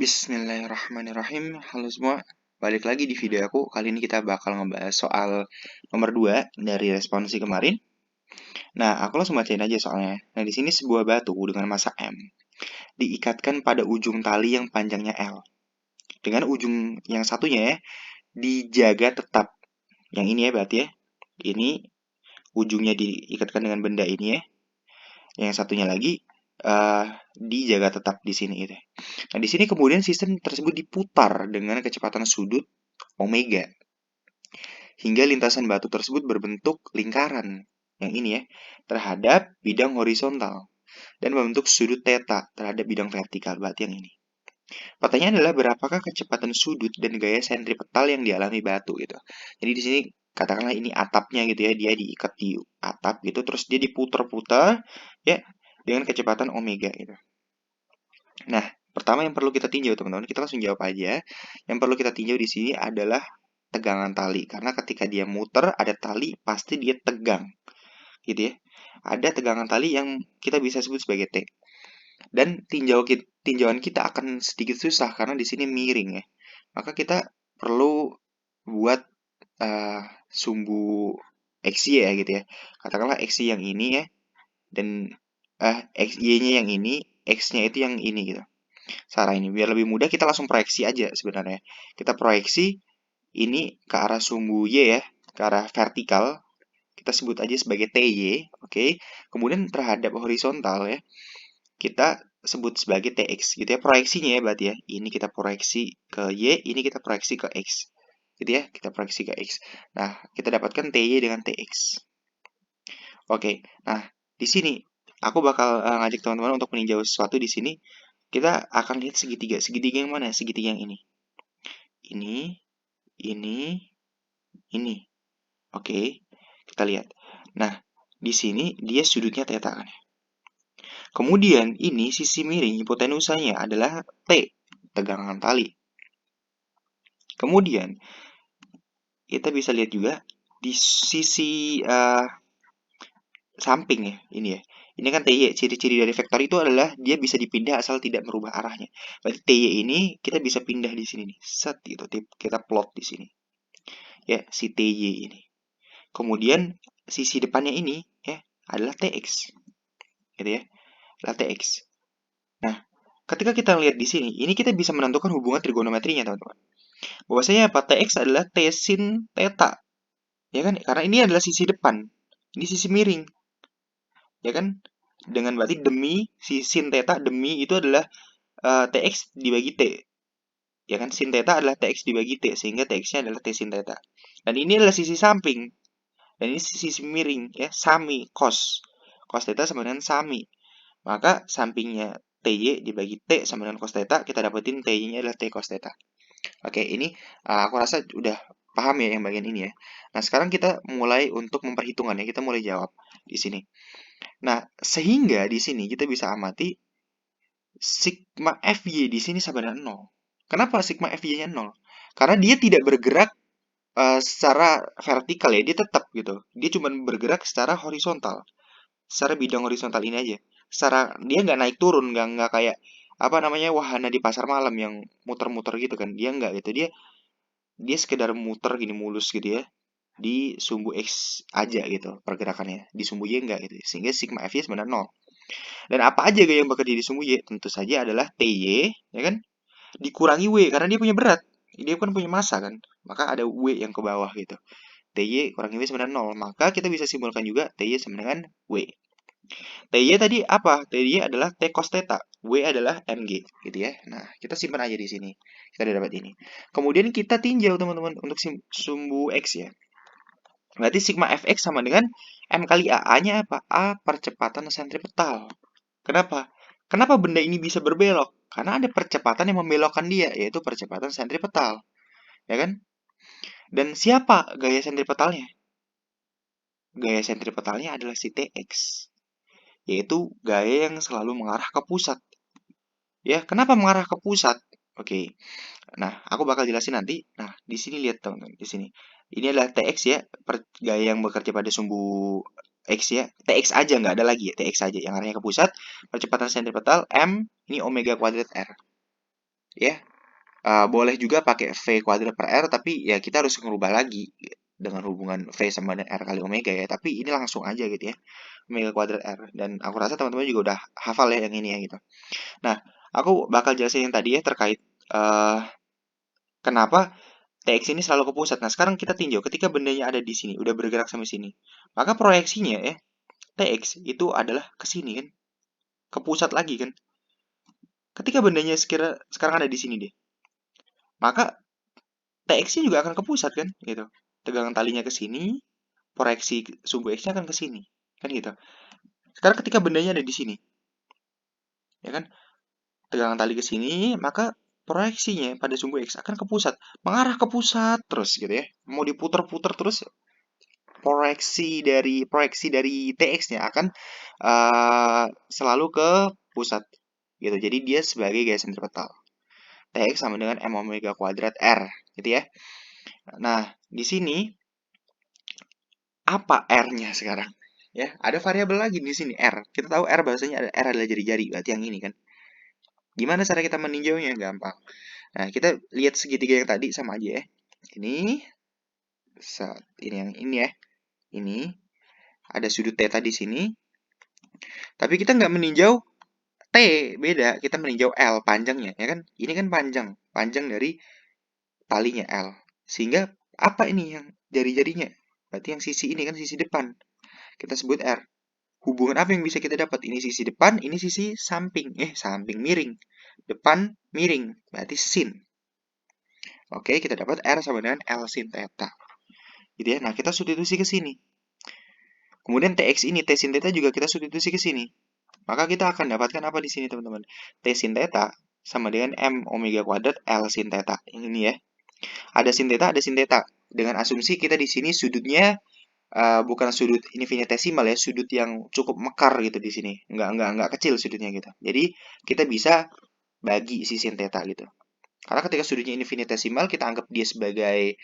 Bismillahirrahmanirrahim. Halo semua, balik lagi di video aku. Kali ini kita bakal ngebahas soal nomor 2 dari responsi kemarin. Nah, aku langsung bacain aja soalnya. Nah, di sini sebuah batu dengan massa M diikatkan pada ujung tali yang panjangnya L. Dengan ujung yang satunya ya, dijaga tetap. Yang ini ya berarti ya. Ini ujungnya diikatkan dengan benda ini ya. Yang satunya lagi dijaga tetap di sini gitu. Nah, di sini kemudian sistem tersebut diputar dengan kecepatan sudut omega hingga lintasan batu tersebut berbentuk lingkaran. Yang ini ya, terhadap bidang horizontal dan membentuk sudut theta terhadap bidang vertikal. Berarti yang ini. Pertanyaan adalah berapakah kecepatan sudut dan gaya sentripetal yang dialami batu gitu. Jadi di sini katakanlah ini atapnya gitu ya, dia diikat di atap gitu, terus dia diputar-putar ya dengan kecepatan omega gitu. Nah, pertama yang perlu kita tinjau teman-teman, kita langsung jawab aja. Yang perlu kita tinjau di sini adalah tegangan tali, karena ketika dia muter ada tali pasti dia tegang, gitu ya. Ada tegangan tali yang kita bisa sebut sebagai T. Dan tinjauan kita akan sedikit susah karena di sini miring ya. Maka kita perlu buat sumbu XY ya gitu ya. Katakanlah XY yang ini ya, dan XY-nya yang ini, X-nya itu yang ini gitu. Cara ini biar lebih mudah kita langsung proyeksi aja sebenarnya. Kita proyeksi ini ke arah sumbu Y ya, ke arah vertikal. Kita sebut aja sebagai TY, oke. Kemudian terhadap horizontal ya, kita sebut sebagai TX gitu ya. Proyeksinya ya berarti ya. Ini kita proyeksi ke Y, ini kita proyeksi ke X. Gitu ya, kita proyeksi ke X. Nah, kita dapatkan TY dengan TX. Oke. Nah, di sini aku bakal ngajak teman-teman untuk meninjau sesuatu di sini. Kita akan lihat segitiga. Segitiga yang mana? Segitiga yang ini. Ini, ini. Oke, kita lihat. Nah, di sini dia sudutnya theta kan. Kemudian ini sisi miring hipotenusanya adalah T, tegangan tali. Kemudian kita bisa lihat juga di sisi samping ya, ini ya. Ini kan TY, ciri-ciri dari vektor itu adalah dia bisa dipindah asal tidak merubah arahnya. Berarti TY ini kita bisa pindah di sini nih. Set gitu, kita plot di sini. Ya, si TY ini. Kemudian sisi depannya ini ya adalah TX. Gitu ya. Adalah TX. Nah, ketika kita lihat di sini, ini kita bisa menentukan hubungan trigonometrinya, teman-teman. Bahwasanya apa? TX adalah T sin theta. Ya kan? Karena ini adalah sisi depan. Ini sisi miring. Ya kan? Dengan berarti demi si sin theta demi itu adalah TX dibagi T. Ya kan? Sin theta adalah TX dibagi T sehingga TX-nya adalah T sin theta. Dan ini adalah sisi samping. Dan ini sisi miring ya, sami cos. Cos theta sama dengan sami. Maka sampingnya TY dibagi T sama dengan cos theta, kita dapetin TY-nya adalah T cos theta. Oke, ini aku rasa udah paham ya yang bagian ini ya. Nah, sekarang kita mulai untuk memperhitungkan ya, kita mulai jawab di sini. Nah, sehingga di sini kita bisa amati sigma FY di sini sama dengan 0. Kenapa sigma FY-nya 0? Karena dia tidak bergerak secara vertikal ya, dia tetap gitu. Dia cuma bergerak secara horizontal. Secara bidang horizontal ini aja. Secara dia nggak naik turun, nggak kayak apa namanya wahana di pasar malam yang muter-muter gitu kan. Dia nggak gitu. Dia sekedar muter gini mulus gitu ya. Di sumbu X aja gitu pergerakannya. Di sumbu Y enggak gitu. Sehingga sigma F-nya sebenarnya 0. Dan apa aja yang bekerja di sumbu Y? Tentu saja adalah TY, ya kan? Dikurangi W karena dia punya berat. Dia kan punya massa kan. Maka ada W yang ke bawah gitu. TY kurangi W sebenarnya 0. Maka kita bisa simpulkan juga TY sama dengan W. TY tadi apa? TY adalah T cos theta. W adalah MG gitu ya. Nah, kita simpan aja di sini. Kita udah dapat ini. Kemudian kita tinjau teman-teman untuk sumbu X ya. Berarti sigma Fx sama dengan M kali A. A-nya apa? A percepatan sentripetal. Kenapa? Kenapa benda ini bisa berbelok? Karena ada percepatan yang membelokkan dia, yaitu percepatan sentripetal. Ya kan? Dan siapa gaya sentripetalnya? Gaya sentripetalnya adalah si Tx, yaitu gaya yang selalu mengarah ke pusat. Ya, kenapa mengarah ke pusat? Oke. Nah, aku bakal jelasin nanti. Nah, di sini lihat teman-teman, di sini. Ini adalah TX ya, gaya yang bekerja pada sumbu X ya. TX aja nggak ada lagi ya, TX aja yang arahnya ke pusat. Percepatan sentripetal M, ini omega kuadrat R. ya. Boleh juga pakai V kuadrat per R, tapi ya kita harus ngerubah lagi dengan hubungan V sama dengan R kali omega ya. Tapi ini langsung aja gitu ya, omega kuadrat R. Dan aku rasa teman-teman juga udah hafal ya yang ini ya gitu. Nah, aku bakal jelasin yang tadi ya terkait kenapa TX ini selalu ke pusat. Nah, sekarang kita tinjau ketika bendanya ada di sini, udah bergerak sampai sini. Maka proyeksinya ya, TX itu adalah ke sini kan, ke pusat lagi kan. Ketika bendanya sekarang ada di sini deh, maka TX-nya juga akan ke pusat kan, gitu. Tegangan talinya ke sini, proyeksi sumbu X-nya akan ke sini, kan gitu. Sekarang ketika bendanya ada di sini, ya kan, tegangan tali ke sini, maka proyeksinya pada sumbu X akan ke pusat, mengarah ke pusat terus gitu ya. Mau diputar-putar terus, proyeksi dari TX-nya akan selalu ke pusat gitu. Jadi dia sebagai gaya sentripetal. TX sama dengan M omega kuadrat R gitu ya. Nah, di sini apa R-nya sekarang? Ya, ada variabel lagi di sini R. Kita tahu R bahasanya ada R adalah jari-jari, berarti yang ini kan. Gimana cara kita meninjaunya? Gampang. Nah, kita lihat segitiga yang tadi sama aja ya. Ini yang ini ya. Ini ada sudut theta di sini. Tapi kita nggak meninjau T, beda. Kita meninjau L panjangnya, ya kan? Ini kan panjang dari talinya L. Sehingga apa ini yang jari-jarinya? Berarti yang sisi ini kan sisi depan. Kita sebut R. Hubungan apa yang bisa kita dapat? Ini sisi depan, ini sisi samping. Samping miring. Depan miring. Berarti sin. Oke, kita dapat R sama dengan L sin theta. Gitu ya. Nah, kita substitusi ke sini. Kemudian TX ini, T sin theta juga kita substitusi ke sini. Maka kita akan dapatkan apa di sini, teman-teman? T sin theta sama dengan M omega kuadrat L sin theta. Ini ya. Ada sin theta, ada sin theta. Dengan asumsi kita di sini sudutnya bukan sudut infinitesimal ya, sudut yang cukup mekar gitu di sini. Enggak kecil sudutnya gitu. Jadi kita bisa bagi si sin theta gitu. Karena ketika sudutnya infinitesimal, kita anggap dia sebagai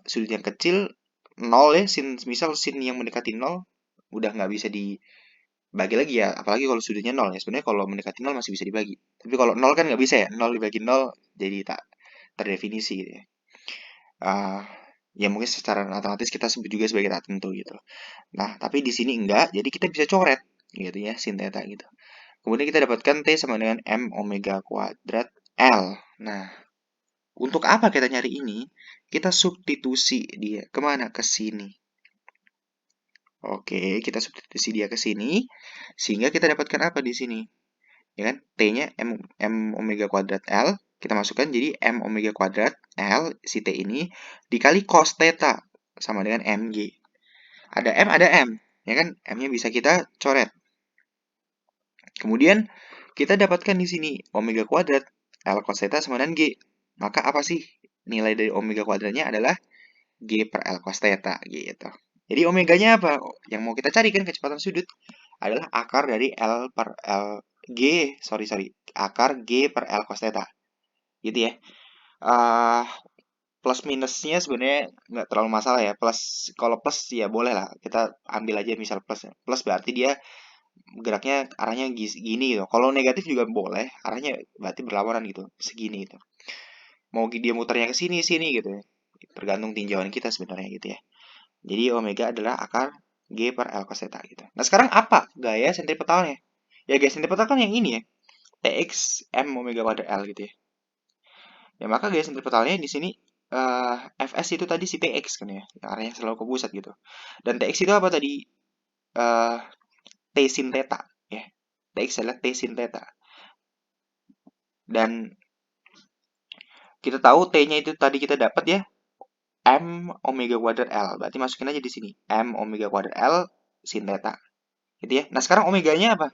sudut yang kecil, 0 ya, misal sin yang mendekati 0, udah nggak bisa dibagi lagi ya, apalagi kalau sudutnya 0 ya. Sebenarnya kalau mendekati 0 masih bisa dibagi. Tapi kalau 0 kan nggak bisa ya, 0 dibagi 0 jadi tak terdefinisi gitu ya. Ya mungkin secara otomatis kita sebut juga sebagai tak tentu gitu. Nah, tapi di sini enggak, jadi kita bisa coret gitu ya, sin theta gitu. Kemudian kita dapatkan T sama dengan M omega kuadrat L. Nah, untuk apa kita nyari ini? Kita substitusi dia kemana? Ke sini. Oke, kita substitusi dia ke sini, sehingga kita dapatkan apa di sini? Ya kan? T-nya M omega kuadrat L, kita masukkan jadi M omega kuadrat L, si T ini, dikali cos theta, sama dengan MG. Ada M, ya kan? M-nya bisa kita coret. Kemudian, kita dapatkan di sini omega kuadrat L cos theta sama dengan G. Maka apa sih nilai dari omega kuadratnya adalah G per L cos theta gitu. Jadi omeganya apa? Yang mau kita cari kan kecepatan sudut adalah akar dari L per L G, akar G per L cos theta. Gitu ya. Plus minusnya sebenarnya nggak terlalu masalah ya. Kalau plus ya boleh lah. Kita ambil aja misal plus. Plus berarti dia geraknya arahnya gini gitu. Kalau negatif juga boleh, arahnya berarti berlawanan gitu, segini gitu. Mau dia muternya ke sini gitu ya. Tergantung tinjauan kita sebenarnya gitu ya. Jadi omega adalah akar G per L cos theta gitu. Nah, sekarang apa gaya sentripetalnya? Ya gaya sentripetal kan yang ini ya. TX M omega kuadrat L gitu ya. Ya maka gaya sentripetalnya di sini Fs itu tadi si TX kan ya. Yang arahnya selalu ke pusat gitu. Dan TX itu apa tadi? T sin theta ya. TX adalah T sin theta. Dan kita tahu T-nya itu tadi kita dapat ya M omega kuadrat L. Berarti masukin aja di sini. M omega kuadrat L sin theta. Gitu ya. Nah, sekarang omeganya apa?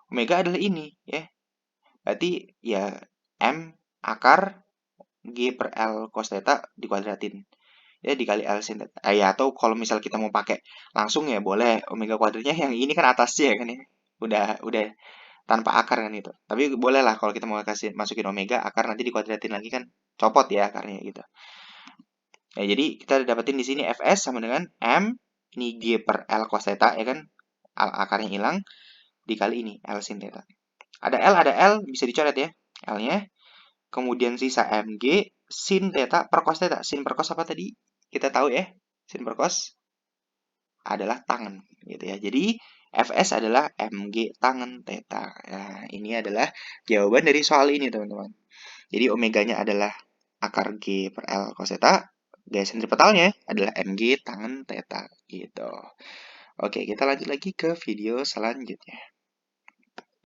Omega adalah ini ya. Berarti ya M akar G per L cos theta dikuadratin. Ya dikali L sin theta. Ya atau kalau misal kita mau pakai langsung ya boleh omega kuadratnya yang ini kan atasnya kan ya. Udah tanpa akar kan itu. Tapi boleh lah kalau kita mau masukin omega akar nanti dikuadratin lagi kan copot ya akarnya gitu. Ya, jadi kita dapetin di sini Fs sama dengan M ini G per L cos theta ya kan. Akarnya hilang dikali ini L sin theta. Ada L bisa dicoret ya. L-nya. Kemudian sisa mg sin theta per cos theta. Sin per cos apa tadi? Kita tahu ya. Sin per cos adalah tangen gitu ya. Jadi Fs adalah mg tangen theta. Nah, ini adalah jawaban dari soal ini, teman-teman. Jadi omeganya adalah akar G per L cos theta. Gaya sentripetalnya adalah mg tangen theta gitu. Oke, kita lanjut lagi ke video selanjutnya.